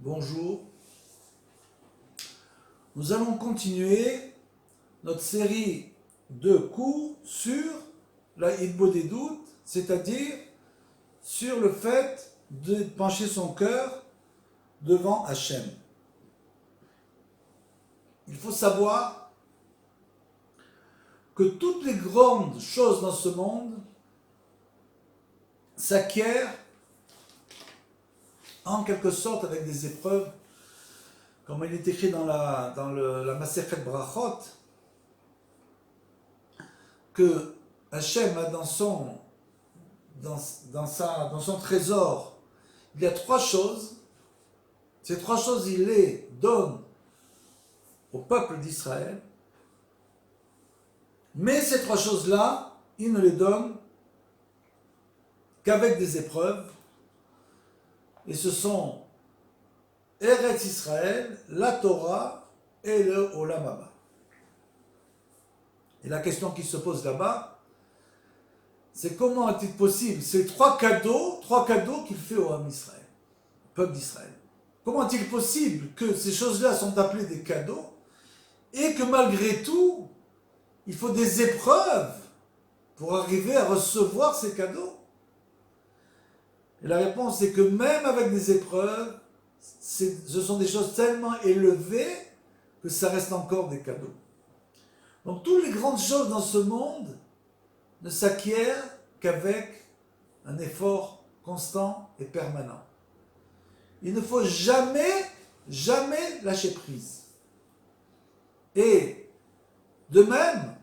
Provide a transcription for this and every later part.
Bonjour. Nous allons continuer notre série de cours sur la Hitbodedut, c'est-à-dire sur le fait de pencher son cœur devant Hachem. Il faut savoir que toutes les grandes choses dans ce monde s'acquièrent en quelque sorte avec des épreuves, comme il est écrit dans la Masechet Brachot, que Hachem a dans son trésor, il y a trois choses. Ces trois choses, il les donne au peuple d'Israël, mais ces trois choses-là, il ne les donne qu'avec des épreuves, et ce sont Eretz Israël, la Torah et le Olam Haba. Et la question qui se pose là-bas, c'est comment est-il possible ces trois cadeaux qu'il fait au Ham Israël, au peuple d'Israël. Comment est-il possible que ces choses-là sont appelées des cadeaux et que malgré tout, il faut des épreuves pour arriver à recevoir ces cadeaux? Et la réponse est que même avec des épreuves, ce sont des choses tellement élevées que ça reste encore des cadeaux. Donc toutes les grandes choses dans ce monde ne s'acquièrent qu'avec un effort constant et permanent. Il ne faut jamais lâcher prise. Et de même,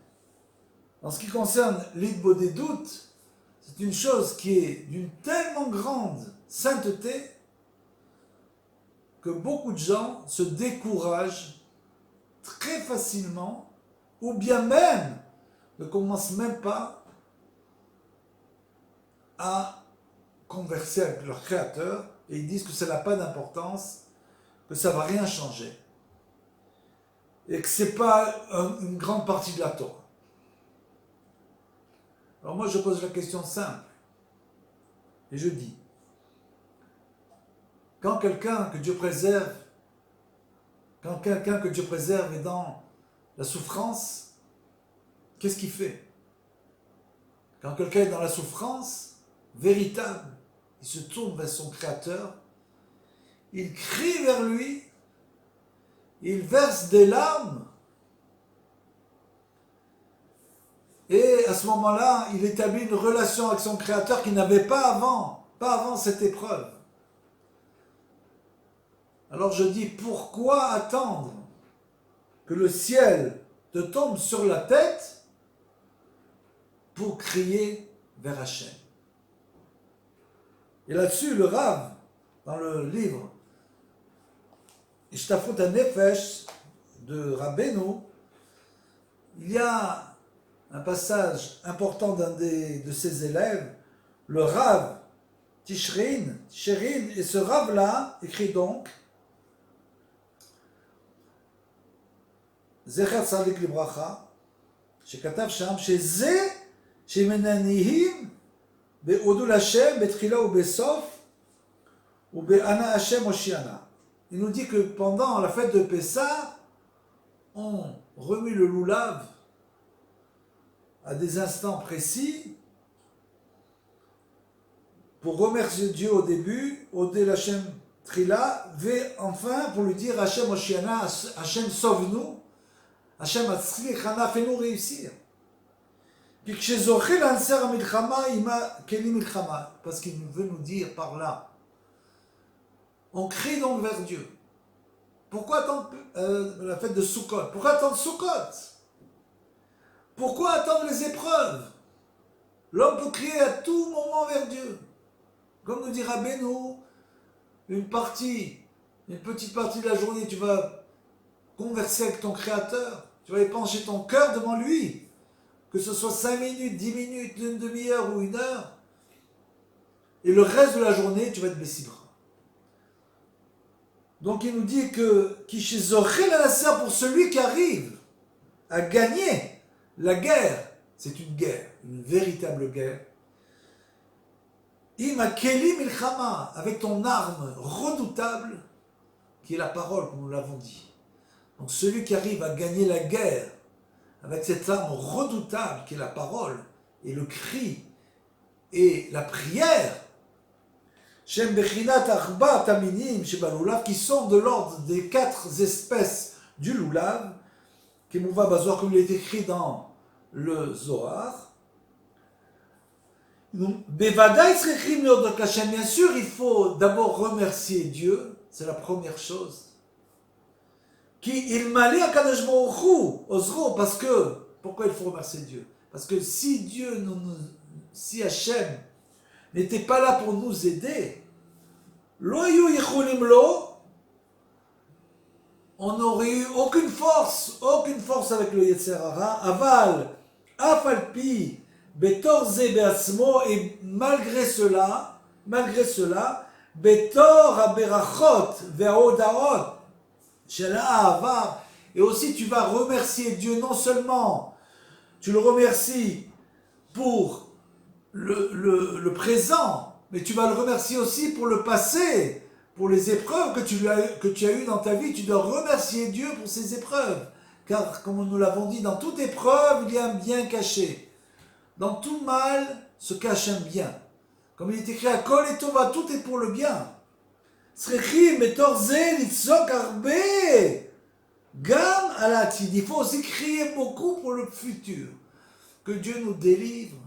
en ce qui concerne l'Hitbodedut, c'est une chose qui est d'une tellement grande sainteté que beaucoup de gens se découragent très facilement, ou bien même ne commencent même pas à converser avec leur créateur, et ils disent que ça n'a pas d'importance, que ça ne va rien changer, et que ce n'est pas une grande partie de la Torah. Alors moi je pose la question simple, et je dis, quand quelqu'un que Dieu préserve est dans la souffrance, qu'est-ce qu'il fait? Quand quelqu'un est dans la souffrance véritable, il se tourne vers son Créateur, il crie vers lui, il verse des larmes, et à ce moment-là, il établit une relation avec son Créateur qu'il n'avait pas avant cette épreuve. Alors je dis, pourquoi attendre que le ciel te tombe sur la tête pour crier vers Hachem? Et là-dessus, le Rav, dans le livre Ishtafrut HaNefesh de Rabbeinu, il y a un passage important d'un de ses élèves, le Rav Tishrin, et ce Rav-là écrit donc זכר צדיק לברכה, שכתב שם שזה שמנניהם בהודו להשם בתחילה ובסוף ובענה השם הושיענה. Il nous dit que pendant la fête de Pessah, on remue le loulav à des instants précis pour remercier Dieu au début, Odé l'Hachem Trila, et enfin pour lui dire Hachem Hoshiana, Hachem sauve-nous, Hachem Atzlichana, fais-nous réussir. Parce qu'il veut nous dire par là, on crie donc vers Dieu. Pourquoi attendre la fête de Sukkot? Pourquoi attendre Sukkot? Pourquoi attendre les épreuves? L'homme peut crier à tout moment vers Dieu. Comme nous dit Rabbeinu, une petite partie de la journée, tu vas converser avec ton Créateur, tu vas épancher ton cœur devant lui, que ce soit 5 minutes, 10 minutes, une demi-heure ou une heure, et le reste de la journée, tu vas te baisser bras. Donc il nous dit que pour celui qui arrive à gagner la guerre, c'est une guerre, une véritable guerre. Ima keli milchama, avec ton arme redoutable, qui est la parole, comme nous l'avons dit. Donc celui qui arrive à gagner la guerre avec cette arme redoutable qui est la parole, et le cri, et la prière, Shem Bechinat Arba Taminim Sheba Lulav, qui sont de l'ordre des 4 espèces du Lulav, qui mouva Bazor, comme il est écrit dans le Zohar. Bevadaï Srechim Leodot Hashem, bien sûr, il faut d'abord remercier Dieu, c'est la première chose. Qui il m'allait à Kadosh Baruch Hu, Ozro, parce que, pourquoi il faut remercier Dieu? Parce que si si Hachem n'était pas là pour nous aider, Lo yu yichulim lo, on n'aurait eu aucune force avec le Yetzer Hara, aval, afalpi, betor ze beatzmo, et malgré cela, betor haberachot ve'odaot, shel ha'avar, et aussi tu vas remercier Dieu, non seulement tu le remercies pour le présent, mais tu vas le remercier aussi pour le passé, pour les épreuves que tu as eues dans ta vie. Tu dois remercier Dieu pour ces épreuves. Car, comme nous l'avons dit, dans toute épreuve, il y a un bien caché. Dans tout mal se cache un bien. Comme il est écrit à Kol et Tova, tout est pour le bien. Srechim et Torze, Litzok Arbe, Gam Alatid. Il faut aussi crier beaucoup pour le futur. Que Dieu nous délivre,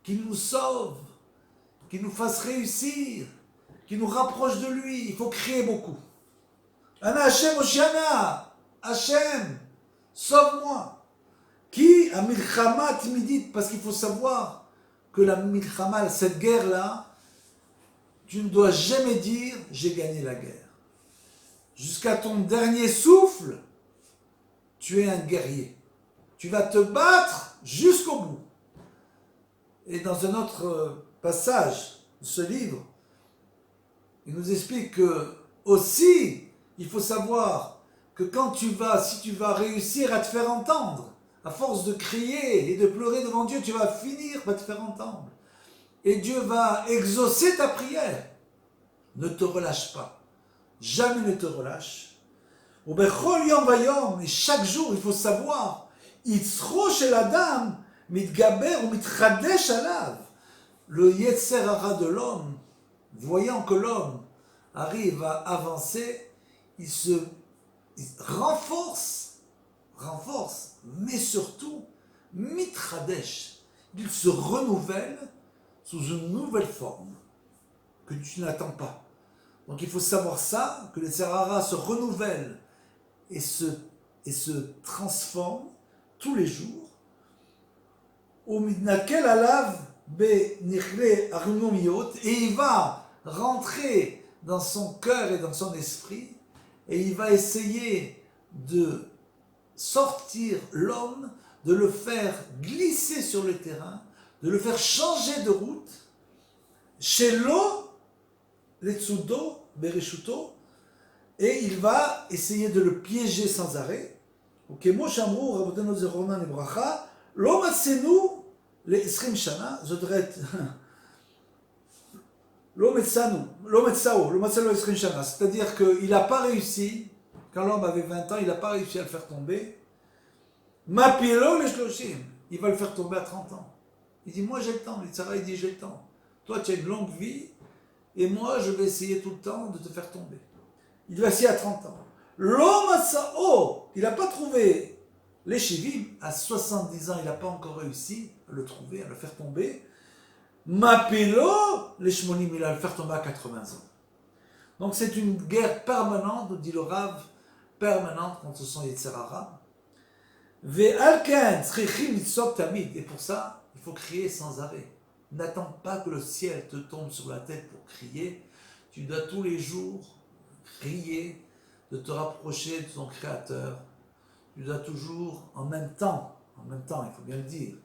qu'il nous sauve, qu'il nous fasse réussir, qu'il nous rapproche de lui. Il faut crier beaucoup. Ana Hashem Oshiana, Hashem, sauve-moi. Qui a milchama timidit, parce qu'il faut savoir que la milchama, cette guerre-là, tu ne dois jamais dire j'ai gagné la guerre. Jusqu'à ton dernier souffle, tu es un guerrier. Tu vas te battre jusqu'au bout. Et dans un autre passage de ce livre, il nous explique que aussi, il faut savoir que si tu vas réussir à te faire entendre, à force de crier et de pleurer devant Dieu, tu vas finir par te faire entendre. Et Dieu va exaucer ta prière. Ne te relâche pas. Jamais ne te relâche. Et chaque jour, il faut savoir, Yitzro shel Adam mitgaber ou mitchadesh alav. Le Yetzer Hara de l'homme, voyant que l'homme arrive à avancer, il renforce, mais surtout, mitradesh, il se renouvelle sous une nouvelle forme que tu n'attends pas. Donc il faut savoir ça, que le Yetzer Hara se renouvelle et se transforme tous les jours. Et il va rentrer dans son cœur et dans son esprit et il va essayer de sortir l'homme, de le faire glisser sur le terrain, de le faire changer de route. Shelo letsudo bereshuto, et il va essayer de le piéger sans arrêt. Ukemo shamru rabotenu zechronan lebracha lo matzenu ל-20 שנה, זאת אומרת, לא מצאנו 20 שנה, c'est-à-dire qu'il n'a pas réussi, quand l'homme avait 20 ans, il n'a pas réussi à le faire tomber. Mapilo ל-30, il va le faire tomber à 30 ans. Il dit, moi j'ai le temps, Yitzhara il dit, j'ai le temps. Toi tu as une longue vie, et moi je vais essayer tout le temps de te faire tomber. Il va essayer à 30 ans. Lo matzao, il n'a pas trouvé les Shivim, à 70 ans, il n'a pas encore réussi à le trouver, à le faire tomber. Mapelo, les Shmonim, il va le faire tomber à 80 ans. Donc c'est une guerre permanente, dit le Rav, permanente contre son Yetzer Hara. Ve'alken, tzrichim litzok tamid. Et pour ça, il faut crier sans arrêt. N'attends pas que le ciel te tombe sur la tête pour crier. Tu dois tous les jours crier, de te rapprocher de ton Créateur. Tu dois toujours, en même temps, il faut bien le dire,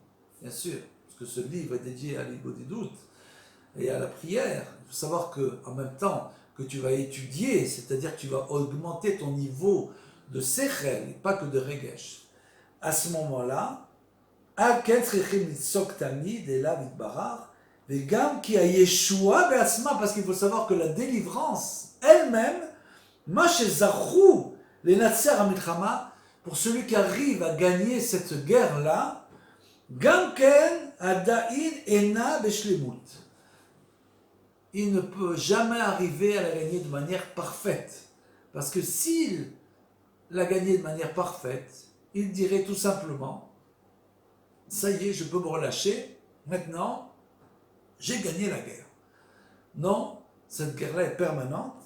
bien sûr, parce que ce livre est dédié à l'Ibodidut et à la prière. Il faut savoir qu'en même temps que tu vas étudier, c'est-à-dire que tu vas augmenter ton niveau de sechel, et pas que de regesh. À ce moment-là, parce qu'il faut savoir que la délivrance elle-même, Ma shezachu lenatser hamilchama, pour celui qui arrive à gagner cette guerre-là, gamken adain ena beshlemut. Il ne peut jamais arriver à la gagner de manière parfaite. Parce que s'il l'a gagné de manière parfaite, il dirait tout simplement, ça y est, je peux me relâcher, maintenant, j'ai gagné la guerre. Non, cette guerre-là est permanente.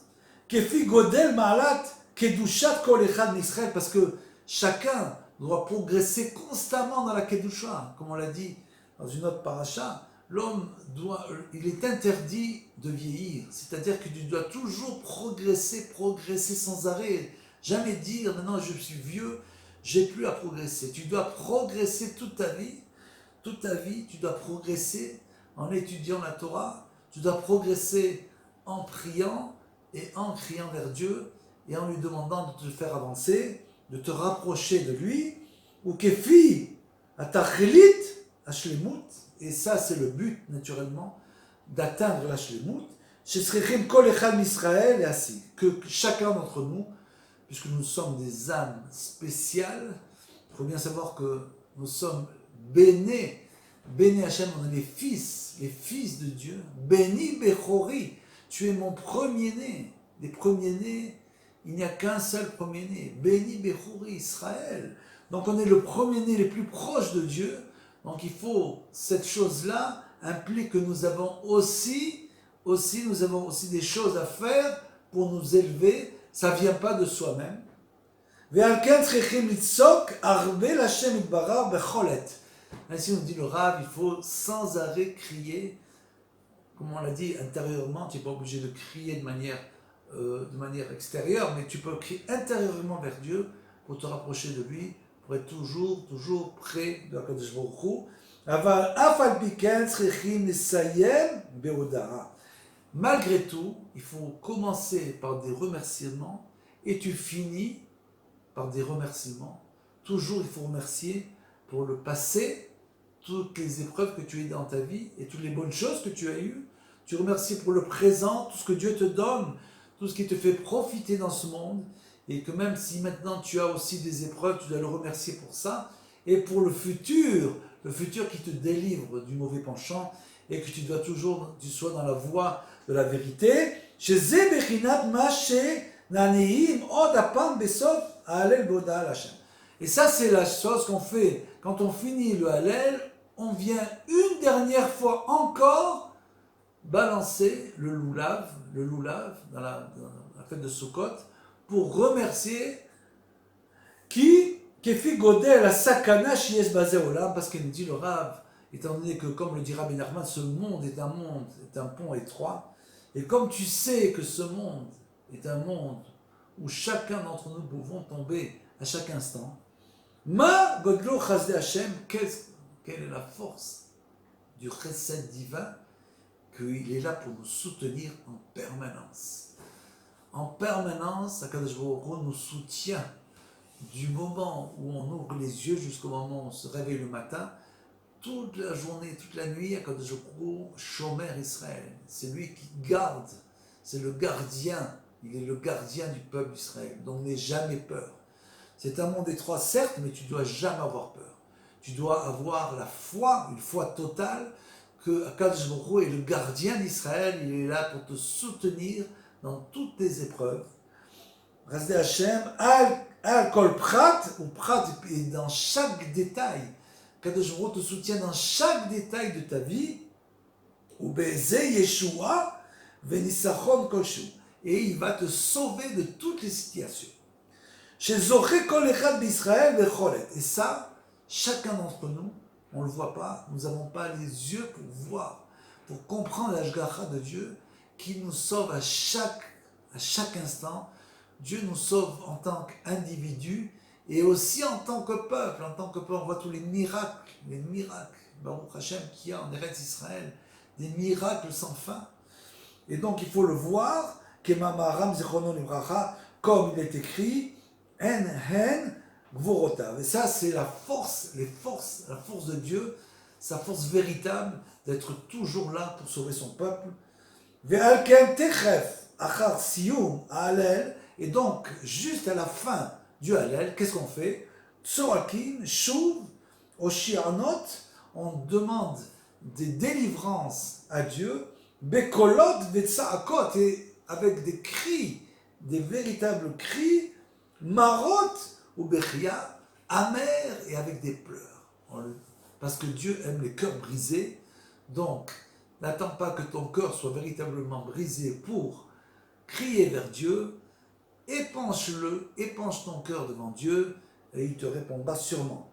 Kefi godel ma'alat kedushat kol echad m'Israël, parce que chacun doit progresser constamment dans la kedusha, comme on l'a dit dans une autre paracha. L'homme il est interdit de vieillir, c'est-à-dire que tu dois toujours progresser sans arrêt. Jamais dire maintenant je suis vieux, j'ai plus à progresser. Tu dois progresser toute ta vie, tu dois progresser en étudiant la Torah, tu dois progresser en priant et en criant vers Dieu et en lui demandant de te faire avancer, de te rapprocher de lui. Ou kefi atachelit ashlemut. Et ça, c'est le but, naturellement, d'atteindre la shlemut. Que chacun d'entre nous, puisque nous sommes des âmes spéciales, il faut bien savoir que nous sommes bénis Hachem, on est les fils de Dieu. Béni Bechori, tu es mon premier-né. Les premiers-nés, il n'y a qu'un seul premier-né. Béni Bechori, Israël. Donc on est le premier-né les plus proches de Dieu. Donc il faut, cette chose-là implique que nous avons aussi des choses à faire pour nous élever. Ça ne vient pas de soi-même. Ainsi on dit le Rav, il faut sans arrêt crier, comme on l'a dit intérieurement, tu n'es pas obligé de crier de manière extérieure, mais tu peux crier intérieurement vers Dieu pour te rapprocher de lui, pour être toujours près de HaKadosh Baruch Hu. Malgré tout, il faut commencer par des remerciements et tu finis par des remerciements. Toujours, il faut remercier pour le passé, toutes les épreuves que tu as eues dans ta vie et toutes les bonnes choses que tu as eues. Tu remercies pour le présent, tout ce que Dieu te donne, tout ce qui te fait profiter dans ce monde. Et que même si maintenant tu as aussi des épreuves, tu dois le remercier pour ça. Et pour le futur qui te délivre du mauvais penchant et que tu sois dans la voie de la vérité. Et ça, c'est la chose qu'on fait. Quand on finit le Hallel, on vient une dernière fois encore balancer le loulav dans la fête de Sukkot, pour remercier Kefi Godel la sakana shies basé olam, parce qu'il nous dit le Rav, étant donné que, comme le dit Rabbi Nachman, ce monde est un pont étroit, et comme tu sais que ce monde est un monde où chacun d'entre nous pouvons tomber à chaque instant, Ma Godlo Chasdei Hashem, quelle est la force du chesed divin, qu'il est là pour nous soutenir en permanence. En permanence, HaKadosh Baruch Hu nous soutient du moment où on ouvre les yeux jusqu'au moment où on se réveille le matin. Toute la journée, toute la nuit, HaKadosh Baruch Hu, Shomer Israël. C'est lui qui garde, c'est le gardien. Il est le gardien du peuple d'Israël. Donc n'aie jamais peur. C'est un monde étroit, certes, mais tu ne dois jamais avoir peur. Tu dois avoir la foi, une foi totale, que HaKadosh Baruch Hu est le gardien d'Israël. Il est là pour te soutenir dans toutes tes épreuves. Chasdei Hashem, al kol prat, ou prat, et dans chaque détail. HaKadosh Baruch Hu te soutient dans chaque détail de ta vie. Ou be'eze Yeshua, ve'nisachon kolshu. Et il va te sauver de toutes les situations. Chez Zoché kol echad b'Israël ve'cholet. Et ça, chacun d'entre nous, on ne le voit pas, nous n'avons pas les yeux pour voir, pour comprendre l'ashgacha de Dieu, qui nous sauve à chaque instant. Dieu nous sauve en tant qu'individu et aussi en tant que peuple. En tant que peuple, on voit tous les miracles, Baruch Hashem, qu'il y a en Eretz Israël, des miracles sans fin. Et donc il faut le voir, Kemamaram Zichrono Libracha, comme il est écrit, En Gvorotav. Et ça, c'est la force de Dieu, sa force véritable d'être toujours là pour sauver son peuple. Ve'al ken techef achar siyum ha'alel, Et donc, juste à la fin du Hallel, qu'est-ce qu'on fait? Tsoakim, Shuv, Oshianot, on demande des délivrances à Dieu, Bekolot, Vetsaakot, et avec des cris, des véritables cris, Marot ou Bechia, amers et avec des pleurs. Parce que Dieu aime les cœurs brisés, donc n'attends pas que ton cœur soit véritablement brisé pour crier vers Dieu, épanche ton cœur devant Dieu, et il te répondra sûrement.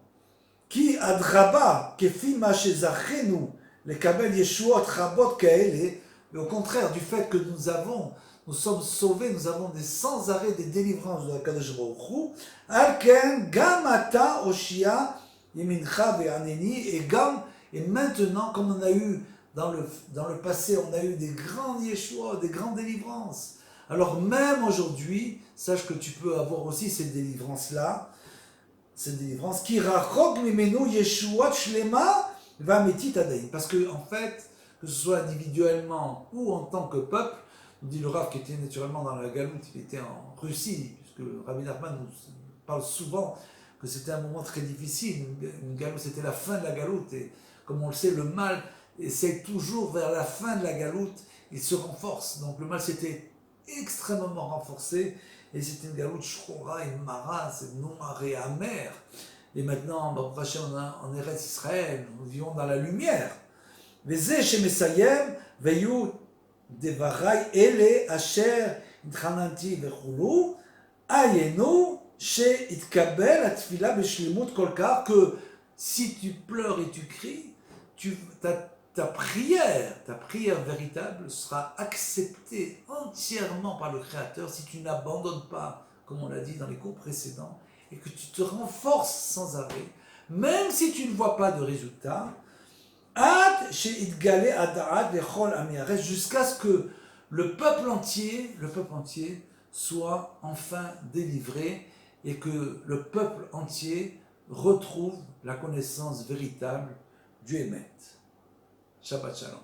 Qui adraba, kefi machezachenu, les kabel yeshuot rabot kaele, mais au contraire du fait que nous sommes sauvés, nous avons des sans arrêt des délivrances de la Kadosh Baruch Hu, alken gam ata oshia yemincha ve'aneni, et maintenant, comme on a eu dans le passé, on a eu des grands yeshuot, des grandes délivrances. Alors même aujourd'hui, sache que tu peux avoir aussi ces délivrances-là, cette délivrance qui rachok mimenu yeshuot shlema vametit adain. Parce que en fait, que ce soit individuellement ou en tant que peuple, nous dit le Rav qui était naturellement dans la galoute, il était en Russie, puisque Rabbi Nachman nous parle souvent que c'était un moment très difficile, une galoute, c'était la fin de la galoute, et comme on le sait, le mal essaie toujours vers la fin de la galoute, il se renforce, donc le mal s'était extrêmement renforcé, et c'était une galoute shchora, une mara, c'est noir et amer. Et maintenant, en Eretz Israël, nous vivons dans la lumière. Veze shemesayem veyu devarai ele asher itchananti vechulu ayenu sheitkabel atfila beshlimut kolkar, que si tu pleures et tu cries, ta prière véritable sera acceptée entièrement par le Créateur si tu n'abandonnes pas, comme on l'a dit dans les cours précédents, et que tu te renforces sans arrêt, même si tu ne vois pas de résultat, jusqu'à ce que le peuple entier soit enfin délivré et que le peuple entier retrouve la connaissance véritable du Emet. Shabbat Shalom.